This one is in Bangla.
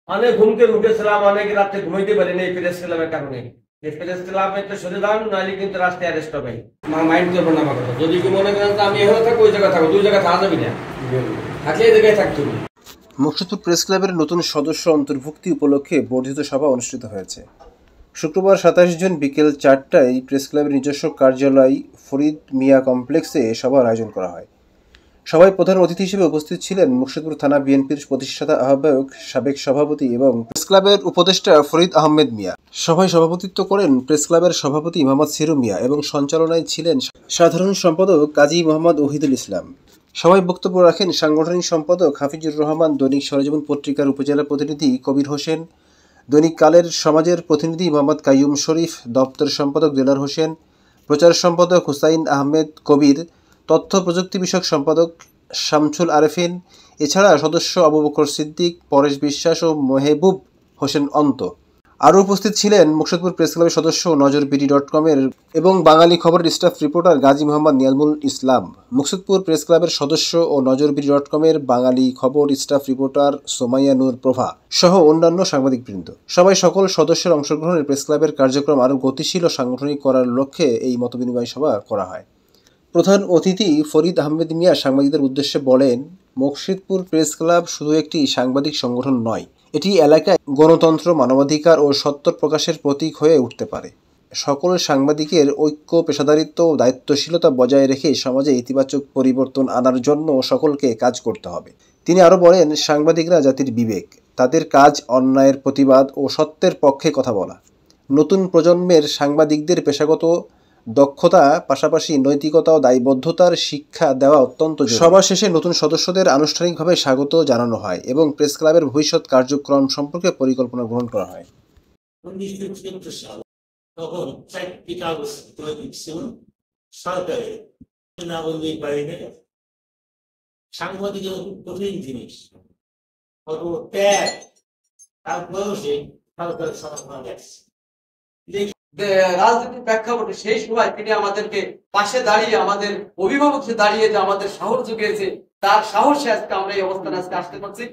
অনেক ঘুমকে উঠেছিলাম, অনেক রাতে ঘুমাইতে পারিনি এই প্রেস ক্লাবের কারণে। এই প্রেস ক্লাবে তো সরে যান, নাহলে কিন্তু রাস্তায় অ্যারেস্ট হবে। আমার মাইন্ড করবো না আমার কথা। যদি কি মনে করেন তো আমি এখানে থাকবো, ওই জায়গায় থাকবো, দুই জায়গায় থাকা যাবি না, থাকলে এই জায়গায় থাকতে হবে। মুর্শিদপুর প্রেস ক্লাবের নতুন সদস্য অন্তর্ভুক্তি উপলক্ষে বর্ধিত সভা অনুষ্ঠিত হয়েছে। শুক্রবার ২৭ জুন বিকেল ৪টায় প্রেস ক্লাবের নিজস্ব কার্যালয় ফরিদ মিয়া কমপ্লেক্সে সভার আয়োজন করা হয়। সভায় প্রধান অতিথি হিসেবে উপস্থিত ছিলেন মুর্শিদপুর থানা বিএনপির প্রতিষ্ঠাতা আহ্বায়ক, সাবেক সভাপতি এবং প্রেস ক্লাবের উপদেষ্টা ফরিদ আহমেদ মিয়া। সভায় সভাপতিত্ব করেন প্রেস ক্লাবের সভাপতি মোহাম্মদ সিরু মিয়া এবং সঞ্চালনায় ছিলেন সাধারণ সম্পাদক কাজী মোহাম্মদ ওহিদুল ইসলাম। সভায় বক্তব্য রাখেন সাংগঠনিক সম্পাদক হাফিজুর রহমান, দৈনিক সরেজমিন পত্রিকার উপজেলা প্রতিনিধি কবির হোসেন, দৈনিক কালের সমাজের প্রতিনিধি মোহাম্মদ কাইয়ুম শরীফ, দপ্তর সম্পাদক দেলার হোসেন, প্রচার সম্পাদক হুসাইন আহমেদ কবির, তথ্য প্রযুক্তি বিষয়ক সম্পাদক শামছুল আরেফিন, এছাড়া সদস্য আবু বকর সিদ্দিক, পরেশ বিশ্বাস ও মেহবুব হোসেন অন্ত। আরও উপস্থিত ছিলেন মুর্শিদপুর প্রেস ক্লাবের সদস্য নজরবিডি.com-এর এবং বাঙালি খবরের স্টাফ রিপোর্টার গাজী মোহাম্মদ নিয়াজমুল ইসলাম, মুর্শিদপুর প্রেস ক্লাবের সদস্য ও নজরবিডি.com-এর বাঙালি খবর স্টাফ রিপোর্টার সোমাইয়া নূর প্রভা সহ অন্যান্য সাংবাদিকবৃন্দ। সবাই সকল সদস্যের অংশগ্রহণে প্রেস ক্লাবের কার্যক্রম আরও গতিশীল ও সাংগঠনিক করার লক্ষ্যে এই মতবিনিময় সভা করা হয়। প্রধান অতিথি ফরিদ আহমেদ মিয়া সাংবাদিকদের উদ্দেশ্যে বলেন, মুর্শিদপুর প্রেস ক্লাব শুধু একটি সাংবাদিক সংগঠন নয়, এটি এলাকায় গণতন্ত্র, মানবাধিকার ও সত্য প্রকাশের প্রতীক হয়ে উঠতে পারে। সকল সাংবাদিকের ঐক্য, পেশাদারিত্ব ও দায়িত্বশীলতা বজায় রেখে সমাজে ইতিবাচক পরিবর্তন আনার জন্য সকলকে কাজ করতে হবে। তিনি আরও বলেন, সাংবাদিকরা জাতির বিবেক, তাদের কাজ অন্যায়ের প্রতিবাদ ও সত্যের পক্ষে কথা বলা। নতুন প্রজন্মের সাংবাদিকদের পেশাগত দক্ষতা পাশাপাশি নৈতিকতা ও দায়বদ্ধতার শিক্ষা দেওয়া অত্যন্ত জরুরি। সভা শেষে নতুন সদস্যদের আনুষ্ঠানিকভাবে স্বাগত জানানো হয় এবং প্রেস ক্লাবের ভবিষ্যৎ কার্যক্রম সম্পর্কে পরিকল্পনা গ্রহণ করা হয়। ১৯৭৪ সাল তখন ৪টি কাগজ তৈরি ছিল সরকারের, না বললেই পারিনি। সাংবাদিকের কঠিন জিনিস, কত ত্যাগ, তারপরেও সে সরকারের সমর্থন গেছে। রাজনীতির প্রেক্ষাপটে সেই সময় তিনি আমাদেরকে পাশে দাঁড়িয়ে, আমাদের অভিভাবক দাঁড়িয়ে যে আমাদের সাহস জুগিয়েছে, তার সাহসে আজকে আমরা এই অবস্থানে আজকে আসতে পারছি।